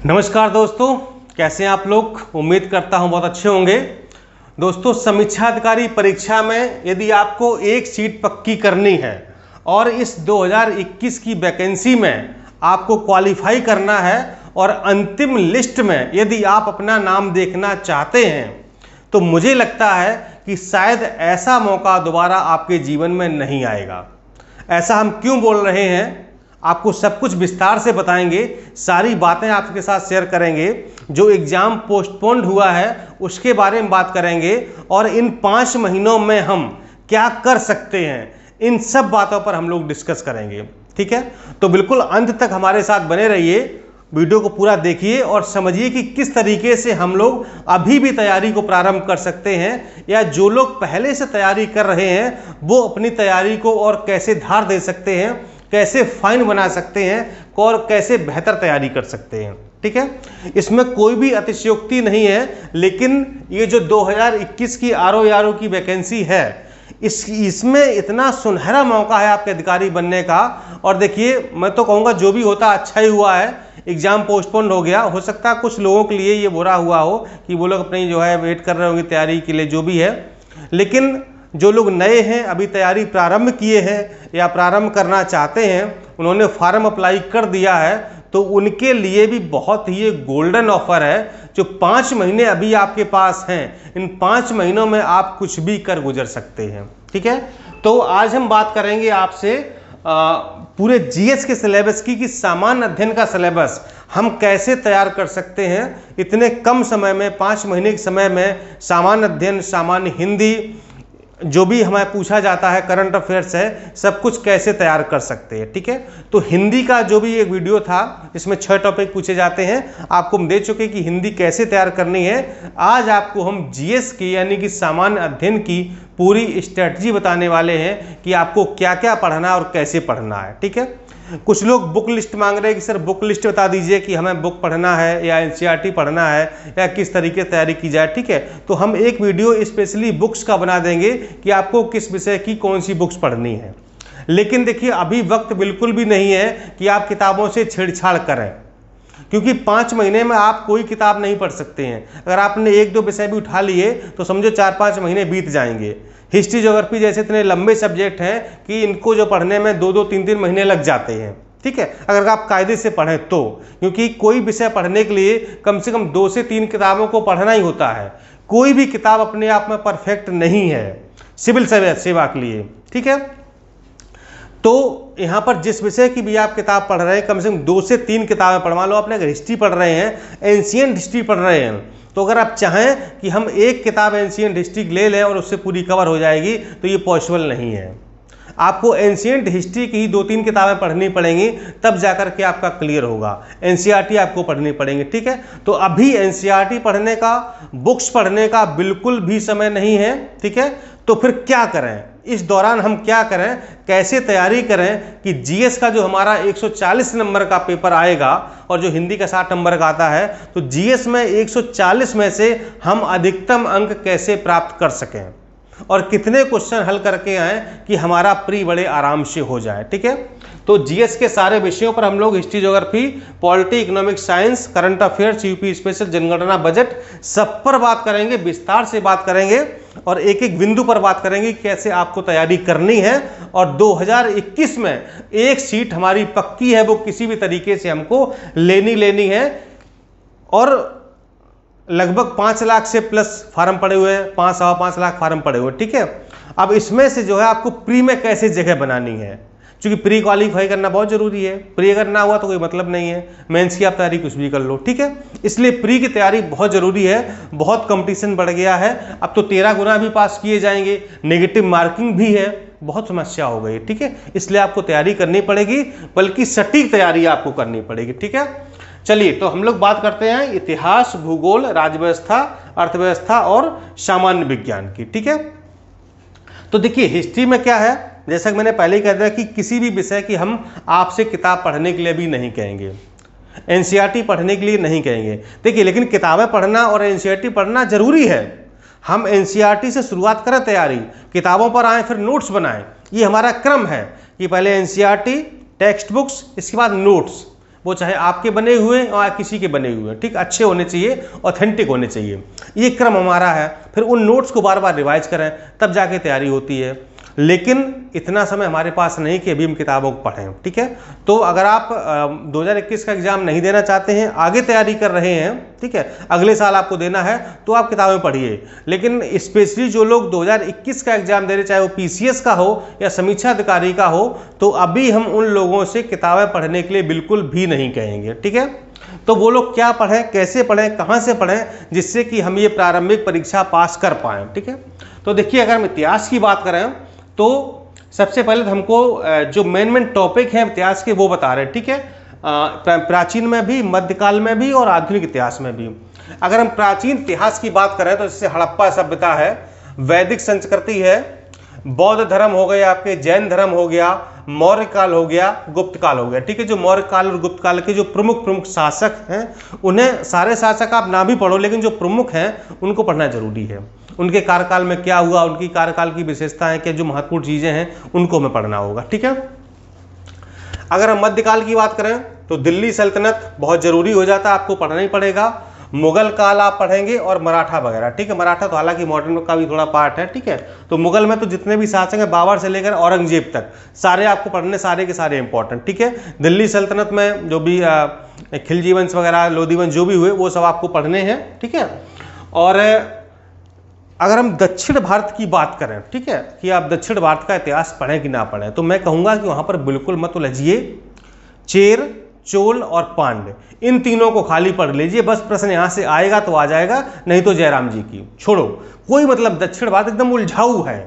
नमस्कार दोस्तों, कैसे हैं आप लोग। उम्मीद करता हूं बहुत अच्छे होंगे। दोस्तों, समीक्षा अधिकारी परीक्षा में यदि आपको एक सीट पक्की करनी है और इस 2021 की वैकेंसी में आपको क्वालिफाई करना है और अंतिम लिस्ट में यदि आप अपना नाम देखना चाहते हैं तो मुझे लगता है कि शायद ऐसा मौका दोबारा आपके जीवन में नहीं आएगा। ऐसा हम क्यों बोल रहे हैं, आपको सब कुछ विस्तार से बताएंगे, सारी बातें आपके साथ शेयर करेंगे। जो एग्ज़ाम पोस्टपोन्ड हुआ है उसके बारे में बात करेंगे और इन 5 महीनों में हम क्या कर सकते हैं, इन सब बातों पर हम लोग डिस्कस करेंगे। ठीक है, तो बिल्कुल अंत तक हमारे साथ बने रहिए, वीडियो को पूरा देखिए और समझिए कि किस तरीके से हम लोग अभी भी तैयारी को प्रारंभ कर सकते हैं, या जो लोग पहले से तैयारी कर रहे हैं वो अपनी तैयारी को और कैसे धार दे सकते हैं, कैसे फाइन बना सकते हैं और कैसे बेहतर तैयारी कर सकते हैं। ठीक है, इसमें कोई भी अतिशयोक्ति नहीं है, लेकिन ये जो 2021 की आरओ की वैकेंसी है इसमें इतना सुनहरा मौका है आपके अधिकारी बनने का। और देखिए, मैं तो कहूँगा जो भी होता अच्छा ही हुआ है, एग्जाम पोस्टपोन हो गया। हो सकता है कुछ लोगों के लिए ये बुरा हुआ हो कि वो लोग अपनी जो है वेट कर रहे होंगे तैयारी के लिए, जो भी है। लेकिन जो लोग नए हैं, अभी तैयारी प्रारंभ किए हैं या प्रारंभ करना चाहते हैं, उन्होंने फॉर्म अप्लाई कर दिया है, तो उनके लिए भी बहुत ही गोल्डन ऑफर है। जो 5 महीने अभी आपके पास हैं, इन 5 महीनों में आप कुछ भी कर गुजर सकते हैं। ठीक है, तो आज हम बात करेंगे आपसे पूरे जीएस के सिलेबस की, कि सामान्य अध्ययन का सिलेबस हम कैसे तैयार कर सकते हैं इतने कम समय में, 5 महीने के समय में। सामान्य अध्ययन, सामान्य हिंदी, जो भी हमें पूछा जाता है, करंट अफेयर्स है, सब कुछ कैसे तैयार कर सकते हैं। ठीक है, तो हिंदी का जो भी एक वीडियो था इसमें 6 टॉपिक पूछे जाते हैं, आपको हम दे चुके कि हिंदी कैसे तैयार करनी है। आज आपको हम जीएस की यानी कि सामान्य अध्ययन की पूरी स्ट्रेटजी बताने वाले हैं कि आपको क्या क्या पढ़ना है और कैसे पढ़ना है। ठीक है, कुछ लोग बुक लिस्ट मांग रहे हैं कि सर बुक लिस्ट बता दीजिए कि हमें बुक पढ़ना है या एनसीईआरटी पढ़ना है या किस तरीके से तैयारी की जाए। ठीक है, तो हम एक वीडियो स्पेशली बुक्स का बना देंगे कि आपको किस विषय की कौन सी बुक्स पढ़नी है। लेकिन देखिए, अभी वक्त बिल्कुल भी नहीं है कि आप किताबों से छेड़छाड़ करें, क्योंकि 5 महीने में आप कोई किताब नहीं पढ़ सकते हैं। अगर आपने 1-2 विषय भी उठा लिए तो समझो 4-5 महीने बीत जाएंगे। हिस्ट्री, ज्योग्राफी जैसे इतने लंबे सब्जेक्ट हैं कि इनको जो पढ़ने में 2-2, 3-3 महीने लग जाते हैं। ठीक है, अगर आप कायदे से पढ़ें तो, क्योंकि कोई विषय पढ़ने के लिए कम से कम 2 से 3 किताबों को पढ़ना ही होता है। कोई भी किताब अपने आप में परफेक्ट नहीं है सिविल सेवा के लिए। ठीक है, तो यहाँ पर जिस विषय की भी आप किताब पढ़ रहे हैं, कम से कम 2 से 3 किताबें पढ़। मान लो आपने अगर हिस्ट्री पढ़ रहे हैं, एंशिएंट हिस्ट्री पढ़ रहे हैं, तो अगर आप चाहें कि हम एक किताब एंशिएंट हिस्ट्री ले लें और उससे पूरी कवर हो जाएगी, तो ये पॉसिबल नहीं है। आपको एंशिएंट हिस्ट्री की ही 2-3 किताबें पढ़नी पड़ेंगी, तब जाकर के आपका क्लियर होगा। एनसीईआरटी आपको पढ़नी पड़ेंगी। ठीक है, तो अभी एनसीईआरटी पढ़ने का, बुक्स पढ़ने का बिल्कुल भी समय नहीं है। ठीक है, तो फिर क्या करें, इस दौरान हम क्या करें, कैसे तैयारी करें कि जीएस का जो हमारा 140 नंबर का पेपर आएगा और जो हिंदी का 60 नंबर का आता है, तो जीएस में 140 में से हम अधिकतम अंक कैसे प्राप्त कर सकें और कितने क्वेश्चन हल करके आए कि हमारा प्री बड़े आराम से हो जाए। ठीक है, तो जीएस के सारे विषयों पर हम लोग history, geography, polity, economic science, current affairs, UP special, जनगणना, बजट, सब पर बात करेंगे, विस्तार से बात करेंगे और एक एक बिंदु पर बात करेंगे कैसे आपको तैयारी करनी है। और 2021 में एक सीट हमारी पक्की है, वो किसी भी तरीके से हमको लेनी है। और लगभग 5 लाख से प्लस फार्म पड़े हुए हैं, 5-5.25 लाख फार्म पड़े हुए। ठीक है, अब इसमें से जो है आपको प्री में कैसे जगह बनानी है, क्योंकि प्री क्वालिफाई करना बहुत जरूरी है। प्री अगर ना हुआ तो कोई मतलब नहीं है, मेंस की आप तैयारी कुछ भी कर लो। ठीक है, इसलिए प्री की तैयारी बहुत जरूरी है। बहुत कंपटीशन बढ़ गया है, अब तो 13 गुना भी पास किए जाएंगे, नेगेटिव मार्किंग भी है, बहुत समस्या हो गई। ठीक है, इसलिए आपको तैयारी करनी पड़ेगी, बल्कि सटीक तैयारी आपको करनी पड़ेगी। ठीक है, चलिए तो हम लोग बात करते हैं इतिहास, भूगोल, राज्य व्यवस्था, अर्थव्यवस्था और सामान्य विज्ञान की। ठीक है, तो देखिए हिस्ट्री में क्या है, जैसा कि मैंने पहले ही कह दिया कि किसी भी विषय की हम आपसे किताब पढ़ने के लिए भी नहीं कहेंगे, एनसीईआरटी पढ़ने के लिए नहीं कहेंगे। देखिए, लेकिन किताबें पढ़ना और एनसीईआरटी पढ़ना जरूरी है। हम एनसीईआरटी से शुरुआत करें तैयारी, किताबों पर आए, फिर नोट्स बनाएं। ये हमारा क्रम है कि पहले एनसीईआरटी, टेक्स्ट बुक्स, इसके बाद नोट्स। वो चाहे आपके बने हुए और किसी के बने हुए, ठीक, अच्छे होने चाहिए, ऑथेंटिक होने चाहिए। ये क्रम हमारा है। फिर उन नोट्स को बार बार रिवाइज करें, तब जाके तैयारी होती है। लेकिन इतना समय हमारे पास नहीं कि अभी हम किताबों को पढ़ें, ठीक है। तो अगर आप 2021 का एग्जाम नहीं देना चाहते हैं, आगे तैयारी कर रहे हैं, ठीक है, अगले साल आपको देना है, तो आप किताबें पढ़िए। लेकिन स्पेशली जो लोग 2021 का एग्जाम दे रहे, चाहे वो पीसीएस का हो या समीक्षा अधिकारी का हो, तो अभी हम उन लोगों से किताबें पढ़ने के लिए बिल्कुल भी नहीं कहेंगे, ठीक है। तो वो लोग क्या पढ़ें, कैसे पढ़ें, कहाँ से पढ़ें, जिससे कि हम ये प्रारंभिक परीक्षा पास कर पाएँ, ठीक है। तो देखिए, अगर हम इतिहास की बात करें तो सबसे पहले हमको जो मेन टॉपिक है इतिहास के वो बता रहे हैं, ठीक है। प्राचीन में भी, मध्यकाल में भी और आधुनिक इतिहास में भी। अगर हम प्राचीन इतिहास की बात करें तो जैसे हड़प्पा सभ्यता है, वैदिक संस्कृति है, बौद्ध धर्म हो गया, आपके जैन धर्म हो गया, मौर्य काल हो गया, गुप्त काल हो गया, ठीक है। जो मौर्य काल और गुप्त काल के जो प्रमुख शासक हैं, उन्हें सारे शासक आप ना भी पढ़ो, लेकिन जो प्रमुख हैं उनको पढ़ना जरूरी है। उनके कार्यकाल में क्या हुआ, उनकी कार्यकाल की विशेषताएं क्या, जो महत्वपूर्ण चीजें हैं उनको हमें पढ़ना होगा, ठीक है। अगर हम मध्यकाल की बात करें तो दिल्ली सल्तनत बहुत जरूरी हो जाता है, आपको पढ़ना ही पड़ेगा। मुगल काल आप पढ़ेंगे और मराठा वगैरह, ठीक है। मराठा तो हालांकि मॉडर्न का भी थोड़ा पार्ट है, ठीक है। तो मुगल में तो जितने भी शासक हैं, बाबर से लेकर औरंगजेब तक, सारे आपको पढ़ने, सारे के सारे इंपॉर्टेंट, ठीक है। दिल्ली सल्तनत में जो भी खिलजी वंश वगैरह, लोधी वंश जो भी हुए, वो सब आपको पढ़ने हैं, ठीक है। और अगर हम दक्षिण भारत की बात करें, ठीक है, कि आप दक्षिण भारत का इतिहास पढ़ें कि ना पढ़ें, तो मैं कहूँगा कि वहाँ पर बिल्कुल मत उलझिए। चेर, चोल और पांड्य, इन तीनों को खाली पढ़ लीजिए, बस प्रश्न यहाँ से आएगा तो आ जाएगा, नहीं तो जयराम जी की छोड़ो। कोई मतलब दक्षिण भारत एकदम उलझाऊ है,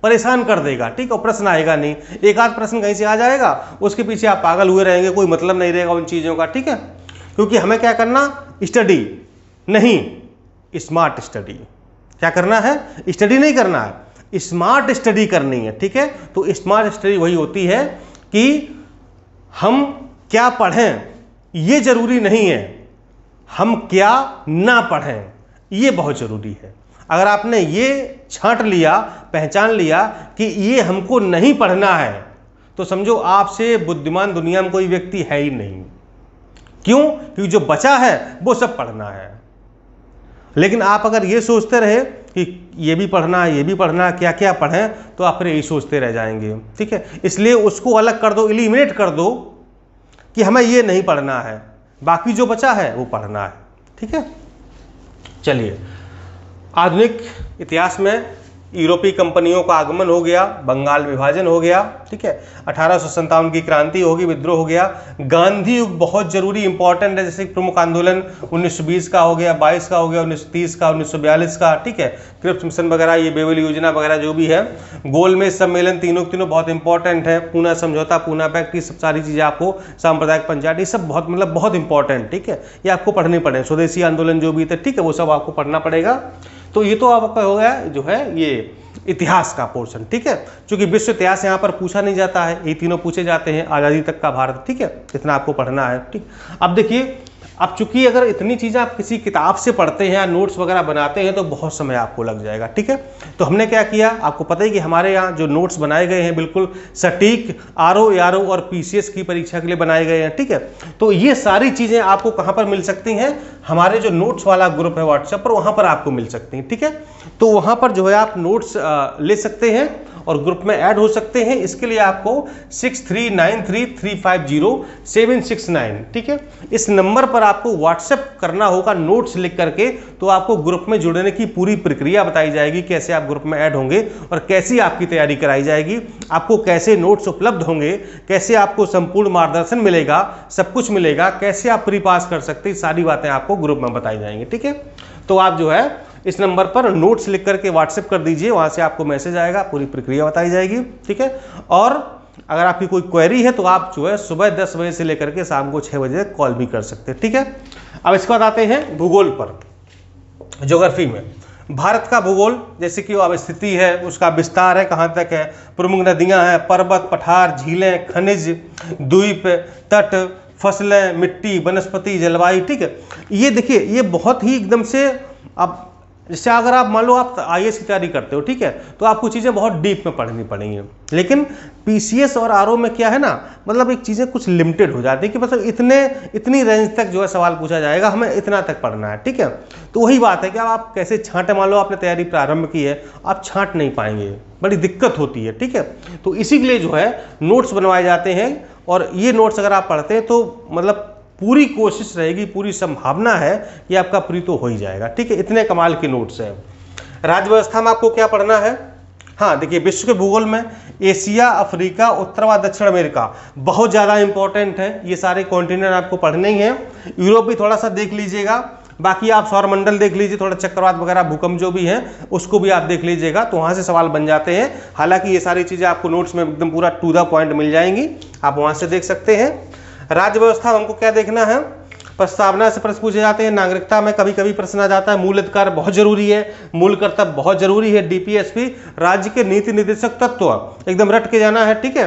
परेशान कर देगा, ठीक है, प्रश्न आएगा नहीं। एक आध प्रश्न कहीं से आ जाएगा, उसके पीछे आप पागल हुए रहेंगे, कोई मतलब नहीं रहेगा उन चीज़ों का, ठीक है। क्योंकि हमें क्या करना, स्टडी नहीं, स्मार्ट स्टडी। क्या करना है, स्टडी नहीं करना है, स्मार्ट स्टडी करनी है, ठीक है। तो स्मार्ट स्टडी वही होती है कि हम क्या पढ़ें, ये जरूरी नहीं है, हम क्या ना पढ़ें, ये बहुत जरूरी है। अगर आपने ये छांट लिया, पहचान लिया कि ये हमको नहीं पढ़ना है, तो समझो आपसे बुद्धिमान दुनिया में कोई व्यक्ति है ही नहीं। क्यों? क्योंकि जो बचा है वो सब पढ़ना है। लेकिन आप अगर ये सोचते रहे कि ये भी पढ़ना है, ये भी पढ़ना है, क्या क्या पढ़ें, तो आप फिर यही सोचते रह जाएंगे, ठीक है। इसलिए उसको अलग कर दो, एलिमिनेट कर दो कि हमें ये नहीं पढ़ना है, बाकी जो बचा है वो पढ़ना है, ठीक है। चलिए, आधुनिक इतिहास में यूरोपीय कंपनियों का आगमन हो गया, बंगाल विभाजन हो गया, ठीक है। 1857 की क्रांति होगी, विद्रोह हो गया। गांधी युग बहुत जरूरी इंपॉर्टेंट है, जैसे प्रमुख आंदोलन 1920 का हो गया, 22 का हो गया, 1930 का, 1942 का, ठीक है। क्रिप्स मिशन वगैरह, ये बेवल योजना वगैरह जो भी है, गोलमेज सम्मेलन, तीनों बहुत इंपॉर्टेंट है। पूना समझौता, पूना पैक्ट, ये सब सारी चीजें आपको, सांप्रदायिक पंचायत, ये सब बहुत बहुत इंपॉर्टेंट, ठीक है। ये आपको पढ़ने पड़े। स्वदेशी आंदोलन जो भी थे, ठीक है, वो सब आपको पढ़ना पड़ेगा। तो ये तो आपका हो गया जो है ये इतिहास का पोर्शन, ठीक है। क्योंकि विश्व इतिहास यहाँ पर पूछा नहीं जाता है, ये तीनों पूछे जाते हैं, आज़ादी तक का भारत, ठीक है, इतना आपको पढ़ना है, ठीक। अब देखिए, अब चूंकि अगर इतनी चीज़ें आप किसी किताब से पढ़ते हैं या नोट्स वगैरह बनाते हैं तो बहुत समय आपको लग जाएगा, ठीक है। तो हमने क्या किया, आपको पता ही कि हमारे यहाँ जो नोट्स बनाए गए हैं बिल्कुल सटीक आरओ, एआरओ और पीसीएस की परीक्षा के लिए बनाए गए हैं, ठीक है। तो ये सारी चीज़ें आपको कहाँ पर मिल सकती हैं, हमारे जो नोट्स वाला ग्रुप है व्हाट्सएप पर, वहाँ पर आपको मिल सकती हैं, ठीक है। तो वहाँ पर जो है आप नोट्स ले सकते हैं और ग्रुप में ऐड हो सकते हैं। इसके लिए आपको 6393350769, ठीक है, इस नंबर पर आपको व्हाट्सएप करना होगा नोट्स लिख करके। तो आपको ग्रुप में जुड़ने की पूरी प्रक्रिया बताई जाएगी, कैसे आप ग्रुप में ऐड होंगे और कैसी आपकी तैयारी कराई जाएगी, आपको कैसे नोट्स उपलब्ध होंगे, कैसे आपको संपूर्ण मार्गदर्शन मिलेगा, सब कुछ मिलेगा, कैसे आप प्री पास कर सकते हैं, सारी बातें आपको ग्रुप में बताई जाएंगी, ठीक है। तो आप जो है इस नंबर पर नोट्स लिख करके व्हाट्सएप कर दीजिए, वहां से आपको मैसेज आएगा, पूरी प्रक्रिया बताई जाएगी, ठीक है। और अगर आपकी कोई क्वेरी है तो आप जो है सुबह 10 बजे से लेकर के शाम को 6 बजे तक कॉल भी कर सकते हैं, ठीक है। अब इसके बाद आते हैं भूगोल पर। ज्योग्राफी में भारत का भूगोल, जैसे कि अब स्थिति है, उसका विस्तार है, कहाँ तक है, प्रमुख नदियाँ हैं, पर्वत, पठार, झीलें, खनिज, द्वीप, तट, फसलें, मिट्टी, वनस्पति, जलवायु, ठीक है। ये देखिए, ये बहुत ही एकदम से अब जैसे अगर आप मान लो आप IAS की तैयारी करते हो, ठीक है, तो आपको चीज़ें बहुत डीप में पढ़नी पड़ेंगी। लेकिन PCS और RO में क्या है ना, मतलब एक चीज़ें कुछ लिमिटेड हो जाती है कि मतलब इतनी रेंज तक जो है सवाल पूछा जाएगा, हमें इतना तक पढ़ना है, ठीक है। तो वही बात है कि आप कैसे छांटे, मान लो आपने तैयारी प्रारंभ की है, आप छांट नहीं पाएंगे, बड़ी दिक्कत होती है, ठीक है। तो इसी के लिए जो है नोट्स बनवाए जाते हैं, और ये नोट्स अगर आप पढ़ते हैं तो मतलब पूरी कोशिश रहेगी, पूरी संभावना है कि आपका प्री तो हो ही जाएगा, ठीक है। इतने कमाल के नोट्स हैं। राज्य व्यवस्था में आपको क्या पढ़ना है? हाँ देखिए, विश्व के भूगोल में एशिया, अफ्रीका, उत्तर व दक्षिण अमेरिका बहुत ज़्यादा इंपॉर्टेंट है, ये सारे कॉन्टिनेंट आपको पढ़ने ही हैं। यूरोप भी थोड़ा सा देख लीजिएगा, बाकी आप सौरमंडल देख लीजिए, थोड़ा चक्रवात वगैरह भूकंप जो भी है उसको भी आप देख लीजिएगा, तो वहाँ से सवाल बन जाते हैं। हालांकि ये सारी चीज़ें आपको नोट्स में एकदम पूरा टू द पॉइंट मिल जाएंगी, आप वहाँ से देख सकते हैं। राज्य व्यवस्था हमको क्या देखना है? प्रस्तावना से प्रश्न पूछे जाते हैं। नागरिकता में कभी कभी प्रश्न आ जाता है। मूल अधिकार बहुत जरूरी है, मूल कर्तव्य बहुत जरूरी है। DPSP राज्य के नीति निर्देशक तत्व एकदम रट के जाना है, ठीक है।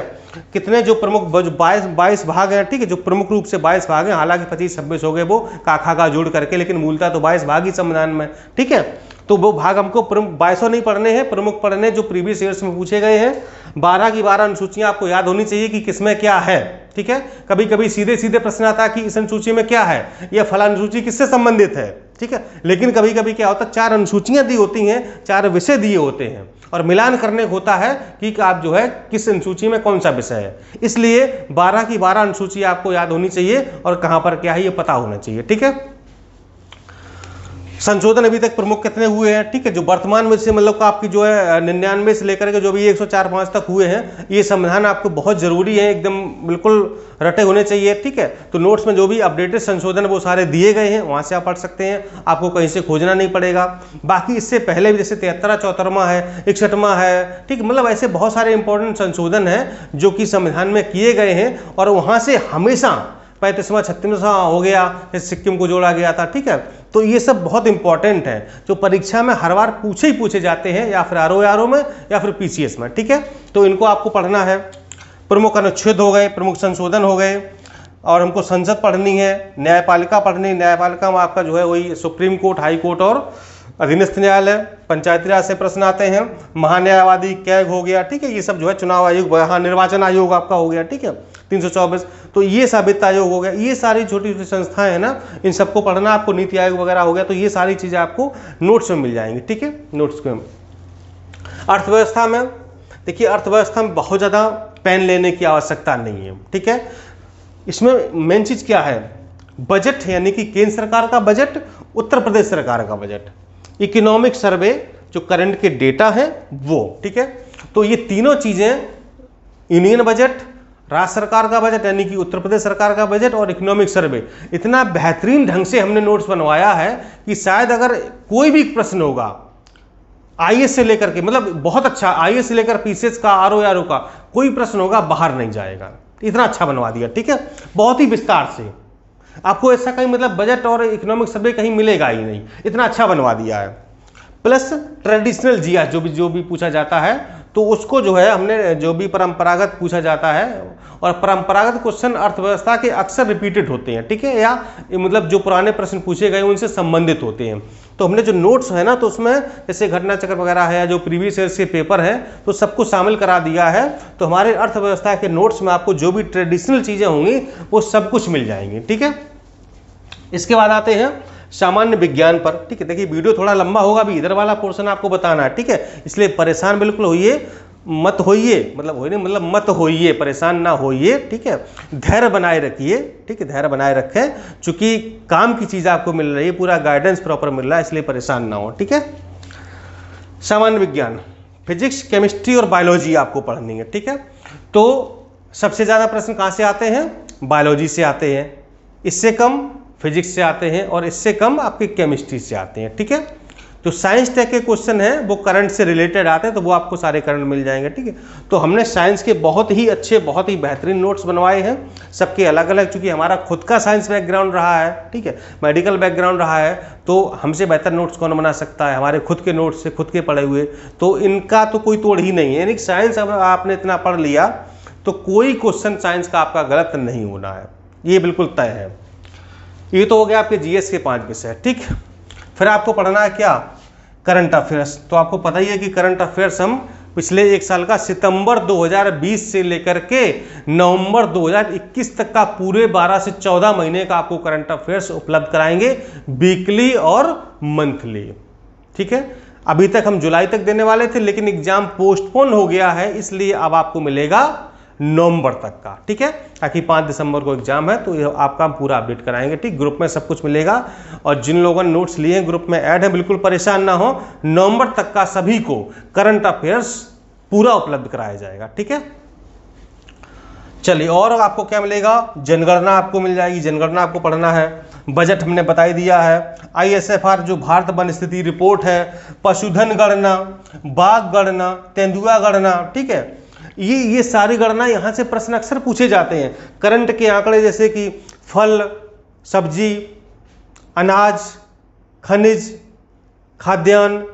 कितने जो प्रमुख 22 भाग हैं, ठीक है, जो प्रमुख रूप से 22 भाग हैं, हालांकि 25-26 हो गए वो काखा का जोड़ करके, लेकिन मूलतः तो 22 भाग ही संविधान में, ठीक है। तो वो भाग हमको प्रमुख 22 नहीं पढ़ने हैं, प्रमुख पढ़ने जो प्रीवियस ईयर्स में पूछे गए हैं। 12 की 12 अनुसूचियां आपको याद होनी चाहिए कि किसमें क्या है, ठीक है। कभी कभी सीधे सीधे प्रश्न आता है कि इस अनुसूची में क्या है, या फला अनुसूची किससे संबंधित है, ठीक है। लेकिन कभी कभी क्या होता है, 4 अनुसूचियां दी होती हैं, 4 विषय दिए होते हैं, और मिलान करने होता है कि आप जो है किस अनुसूची में कौन सा विषय है। इसलिए 12 की 12 अनुसूची आपको याद होनी चाहिए, और कहां पर क्या है ये पता होना चाहिए, ठीक है। संशोधन अभी तक प्रमुख कितने हुए हैं, ठीक है, जो वर्तमान में से मतलब आपकी जो है 99 से लेकर के जो भी 104-5 तक हुए हैं, ये संविधान आपको बहुत जरूरी है, एकदम बिल्कुल रटे होने चाहिए, ठीक है। तो नोट्स में जो भी अपडेटेड संशोधन वो सारे दिए गए हैं, वहां से आप पढ़ सकते हैं, आपको कहीं से खोजना नहीं पड़ेगा। बाकी इससे पहले भी जैसे 73वां है, 61वां है, ठीक, मतलब ऐसे बहुत सारे इंपॉर्टेंट संशोधन है जो कि संविधान में किए गए हैं, और वहां से हमेशा 35वां 36वां हो गया, सिक्किम को जोड़ा गया था, ठीक है। तो ये सब बहुत इंपॉर्टेंट है, जो परीक्षा में हर बार पूछे जाते हैं, या फिर RO में या फिर PCS में, ठीक है। तो इनको आपको पढ़ना है। प्रमुख अनुच्छेद हो गए, प्रमुख संशोधन हो गए, और हमको संसद पढ़नी है, न्यायपालिका पढ़नी। न्यायपालिका में आपका जो है वही सुप्रीम कोर्ट, हाई कोर्ट और अधीनस्थ न्यायालय। पंचायती राज से प्रश्न आते हैं। महान्यायवादी कैग हो गया, ठीक है, ये सब जो है चुनाव आयोग, हाँ निर्वाचन आयोग आपका हो गया, ठीक है, 324। तो ये वित्त आयोग हो गया, ये सारी छोटी छोटी संस्थाएं हैं ना, इन सबको पढ़ना आपको। नीति आयोग वगैरह हो गया, तो ये सारी चीज़ें आपको नोट्स में मिल जाएंगी, ठीक है, नोट्स में। अर्थव्यवस्था में देखिए, अर्थव्यवस्था में बहुत ज़्यादा पेन लेने की आवश्यकता नहीं है, ठीक है। इसमें मेन चीज़ क्या है? बजट, यानी कि केंद्र सरकार का बजट, उत्तर प्रदेश सरकार का बजट, इकोनॉमिक सर्वे जो करंट के डेटा है वो, ठीक है। तो ये तीनों चीज़ें, यूनियन बजट, राज्य सरकार का बजट यानी कि उत्तर प्रदेश सरकार का बजट, और इकोनॉमिक सर्वे, इतना बेहतरीन ढंग से हमने नोट्स बनवाया है कि शायद अगर कोई भी प्रश्न होगा IAS से लेकर के, मतलब बहुत अच्छा, IAS से लेकर PCS का, RO का कोई प्रश्न होगा बाहर नहीं जाएगा, इतना अच्छा बनवा दिया, ठीक है, बहुत ही विस्तार से। आपको ऐसा कहीं मतलब बजट और इकोनॉमिक सर्वे कहीं मिलेगा ही नहीं, इतना अच्छा बनवा दिया है। प्लस ट्रेडिशनल GS जो भी पूछा जाता है, तो उसको जो है हमने, जो भी परंपरागत पूछा जाता है, और परंपरागत क्वेश्चन अर्थव्यवस्था के अक्सर रिपीटेड होते हैं, ठीक है, या मतलब जो पुराने प्रश्न पूछे गए उनसे संबंधित होते हैं। तो हमने जो नोट्स है ना, तो उसमें जैसे घटना चक्र वगैरह है, या जो प्रीवियस ईयर्स के पेपर है, तो सबको शामिल करा दिया है। तो हमारे अर्थव्यवस्था के नोट्स में आपको जो भी ट्रेडिशनल चीज़ें होंगी वो सब कुछ मिल जाएंगी, ठीक है। इसके बाद आते हैं सामान्य विज्ञान पर, ठीक है। देखिए वीडियो थोड़ा लंबा होगा, अभी इधर वाला पोर्शन आपको बताना है, ठीक है, इसलिए परेशान बिल्कुल मत होइए, मतलब मत होइए, परेशान ना होइए, ठीक है। धैर्य बनाए रखिए, ठीक है, धैर्य बनाए रखें, चूंकि काम की चीज़ आपको मिल रही है, पूरा गाइडेंस प्रॉपर मिल रहा है, इसलिए परेशान ना हो, ठीक है। सामान्य विज्ञान, फिजिक्स, केमिस्ट्री और बायोलॉजी आपको पढ़नी है, ठीक है। तो सबसे ज़्यादा प्रश्न कहाँ से आते हैं? बायोलॉजी से आते हैं, इससे कम फिजिक्स से आते हैं, और इससे कम आपके केमिस्ट्री से आते हैं, ठीक है। जो साइंस टैग के क्वेश्चन हैं वो करंट से रिलेटेड आते हैं, तो वो आपको सारे करंट मिल जाएंगे, ठीक है। तो हमने साइंस के बहुत ही अच्छे, बहुत ही बेहतरीन नोट्स बनवाए हैं, सबके अलग अलग, चूंकि हमारा खुद का साइंस बैकग्राउंड रहा है, ठीक है, मेडिकल बैकग्राउंड रहा है, तो हमसे बेहतर नोट्स कौन बना सकता है? हमारे खुद के नोट्स से, खुद के पढ़े हुए, तो इनका तो कोई तोड़ ही नहीं है। यानी साइंस अब आपने इतना पढ़ लिया तो कोई क्वेश्चन साइंस का आपका गलत नहीं होना है, ये बिल्कुल तय है। ये तो हो गया आपके GS के 5 विषय, ठीक। फिर आपको पढ़ना है क्या? Current affairs. तो आपको पता ही है कि करंट अफेयर्स हम पिछले एक साल का सितंबर 2020 से लेकर के नवंबर 2021 तक का पूरे 12 से 14 महीने का आपको करंट अफेयर्स उपलब्ध कराएंगे, वीकली और मंथली। ठीक है, अभी तक हम जुलाई तक देने वाले थे, लेकिन एग्जाम पोस्टपोन हो गया है, इसलिए अब आपको मिलेगा नवंबर तक का। ठीक है, ताकि 5 दिसंबर को एग्जाम है, तो ये आपका हम पूरा अपडेट कराएंगे। ठीक, ग्रुप में सब कुछ मिलेगा, और जिन लोगों ने नोट्स लिए हैं ग्रुप में ऐड है, बिल्कुल परेशान ना हो। नवंबर तक का सभी को करंट अफेयर्स पूरा उपलब्ध कराया जाएगा। ठीक है, चलिए, और आपको क्या मिलेगा? जनगणना आपको मिल जाएगी, जनगणना आपको पढ़ना है। बजट हमने बता ही दिया है। ISFR जो भारत वन स्थिति रिपोर्ट है, पशुधन गणना, बाघ गणना, तेंदुआ गणना। ठीक है, ये सारी गणना यहाँ से प्रश्न अक्सर पूछे जाते हैं। करंट के आंकड़े जैसे कि फल, सब्जी, अनाज, खनिज, खाद्यान्न,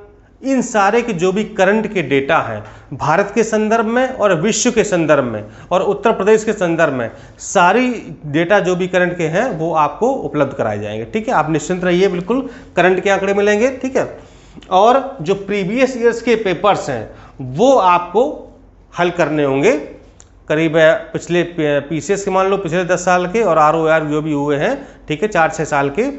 इन सारे के जो भी करंट के डेटा हैं भारत के संदर्भ में और विश्व के संदर्भ में और उत्तर प्रदेश के संदर्भ में, सारी डेटा जो भी करंट के हैं वो आपको उपलब्ध कराए जाएंगे। ठीक है, आप निश्चिंत रहिए, बिल्कुल करंट के आंकड़े मिलेंगे। ठीक है, और जो प्रीवियस ईयर्स के पेपर्स हैं वो आपको हल करने होंगे, करीब पिछले पीसीएस के मान लो पिछले 10 साल के, और ROR जो भी हुए हैं, ठीक है, 4-6 साल के।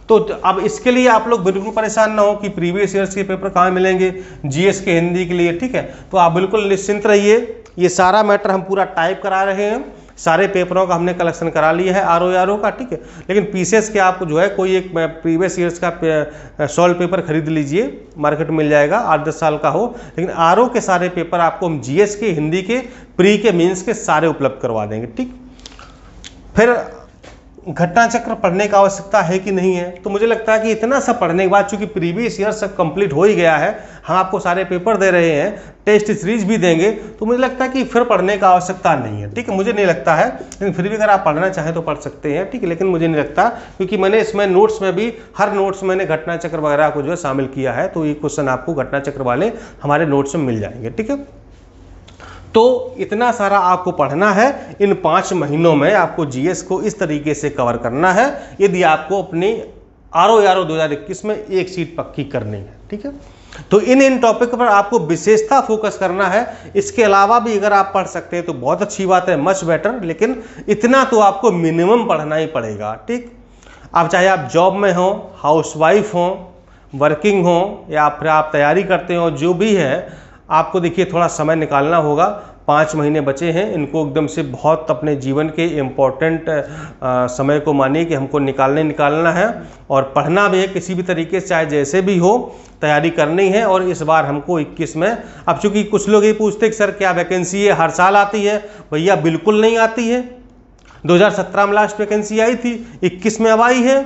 तो अब इसके लिए आप लोग बिल्कुल परेशान ना हो कि प्रीवियस ईयर्स के पेपर कहाँ मिलेंगे, GS के हिंदी के लिए। ठीक है, तो आप बिल्कुल निश्चिंत रहिए, ये सारा मैटर हम पूरा टाइप करा रहे हैं, सारे पेपरों का हमने कलेक्शन करा लिया है ROR का। ठीक है, लेकिन पीसीएस के आपको जो है कोई एक प्रीवियस ईयर्स का सॉल्व पेपर खरीद लीजिए, मार्केट में मिल जाएगा, 8-10 साल का हो। लेकिन RO के सारे पेपर आपको हम GS के, हिंदी के, प्री के, मेंस के सारे उपलब्ध करवा देंगे। ठीक, फिर घटना चक्र पढ़ने की आवश्यकता है कि नहीं है? तो मुझे लगता है कि इतना सब पढ़ने के बाद, चूंकि प्रीवियस ईयर सब कंप्लीट हो ही गया है, हम आपको सारे पेपर दे रहे हैं, टेस्ट सीरीज भी देंगे, तो मुझे लगता है कि फिर पढ़ने की आवश्यकता नहीं है। ठीक है, मुझे नहीं लगता है, लेकिन फिर भी अगर आप पढ़ना चाहें तो पढ़ सकते हैं। ठीक है, लेकिन मुझे नहीं लगता, क्योंकि मैंने इसमें नोट्स में भी हर नोट्स मैंने घटना चक्र वगैरह को जो है शामिल किया है, तो ये क्वेश्चन आपको घटना चक्र वाले हमारे नोट्स में मिल जाएंगे। ठीक है, तो इतना सारा आपको पढ़ना है। इन 5 महीनों में आपको GS को इस तरीके से कवर करना है, यदि आपको अपनी ROR 2021 में एक सीट पक्की करनी है। ठीक है, तो इन टॉपिक पर आपको विशेषता फोकस करना है। इसके अलावा भी अगर आप पढ़ सकते हैं तो बहुत अच्छी बात है, मच बेटर, लेकिन इतना तो आपको मिनिमम पढ़ना ही पड़ेगा। ठीक, आप चाहे आप जॉब में हो, हाउसवाइफ हो, वर्किंग हो, या फिर आप तैयारी करते हो, जो भी है, आपको देखिए थोड़ा समय निकालना होगा। 5 महीने बचे हैं, इनको एकदम से बहुत अपने जीवन के इम्पोर्टेंट समय को मानिए कि हमको निकालना है, और पढ़ना भी है किसी भी तरीके से, चाहे जैसे भी हो, तैयारी करनी है। और इस बार हमको 21 में, अब चूंकि कुछ लोग ये पूछते कि सर क्या वैकेंसी है हर साल आती है? भैया बिल्कुल नहीं आती है। 2017 में लास्ट वैकेंसी आई थी, 21 में अब आई है,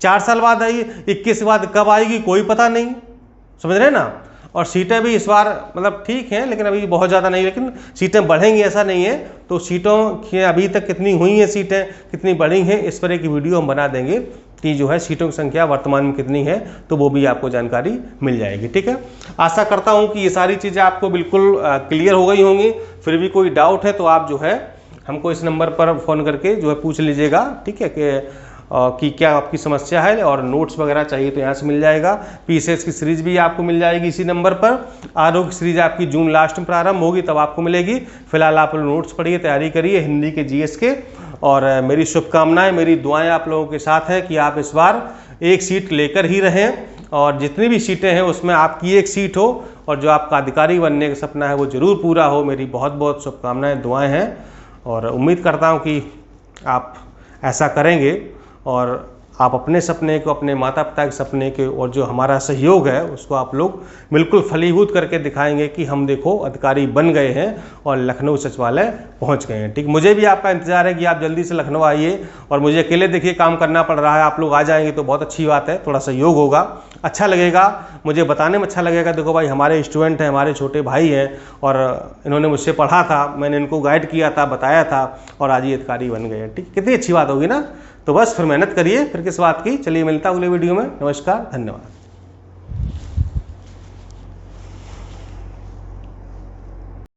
4 साल बाद आई है। 21 के बाद कब आएगी कोई पता नहीं, समझ रहे हैं ना। और सीटें भी इस बार मतलब ठीक हैं, लेकिन अभी बहुत ज़्यादा नहीं, लेकिन सीटें बढ़ेंगी ऐसा नहीं है। तो सीटों की अभी तक कितनी हुई हैं, सीटें कितनी बढ़ी हैं, इस पर एक वीडियो हम बना देंगे कि जो है सीटों की संख्या वर्तमान में कितनी है, तो वो भी आपको जानकारी मिल जाएगी। ठीक है, आशा करता हूँ कि ये सारी चीज़ें आपको बिल्कुल क्लियर हो गई होंगी। फिर भी कोई डाउट है तो आप जो है हमको इस नंबर पर फ़ोन करके जो है पूछ लीजिएगा। ठीक है, कि क्या आपकी समस्या है, और नोट्स वगैरह चाहिए तो यहाँ से मिल जाएगा। पीसीएस की सीरीज भी आपको मिल जाएगी इसी नंबर पर। RO की सीरीज आपकी जून लास्ट में प्रारंभ होगी, तब आपको मिलेगी। फिलहाल आप लोग नोट्स पढ़िए, तैयारी करिए हिंदी के, GS के, और मेरी शुभकामनाएं, मेरी दुआएं आप लोगों के साथ हैं कि आप इस बार एक सीट लेकर ही रहें, और जितनी भी सीटें हैं उसमें आपकी एक सीट हो, और जो आपका अधिकारी बनने का सपना है वो ज़रूर पूरा हो। मेरी बहुत बहुत शुभकामनाएँ, दुआएँ हैं, और उम्मीद करता हूँ कि आप ऐसा करेंगे, और आप अपने सपने को, अपने माता पिता के सपने के, और जो हमारा सहयोग है उसको आप लोग बिल्कुल फलीभूत करके दिखाएंगे कि हम देखो अधिकारी बन गए हैं और लखनऊ सचिवालय पहुंच गए हैं। ठीक, मुझे भी आपका इंतजार है कि आप जल्दी से लखनऊ आइए, और मुझे अकेले देखिए काम करना पड़ रहा है, आप लोग आ जाएंगे तो बहुत अच्छी बात है, थोड़ा सहयोग होगा, अच्छा लगेगा, मुझे बताने में अच्छा लगेगा। देखो भाई, हमारे स्टूडेंट हैं, हमारे छोटे भाई हैं, और इन्होंने मुझसे पढ़ा था, मैंने इनको गाइड किया था, बताया था, और आज ये अधिकारी बन गए हैं। ठीक, कितनी अच्छी बात होगी ना। तो बस फिर मेहनत करिए, फिर किस बात की। चलिए मिलता हूँ अगले वीडियो में। नमस्कार, धन्यवाद।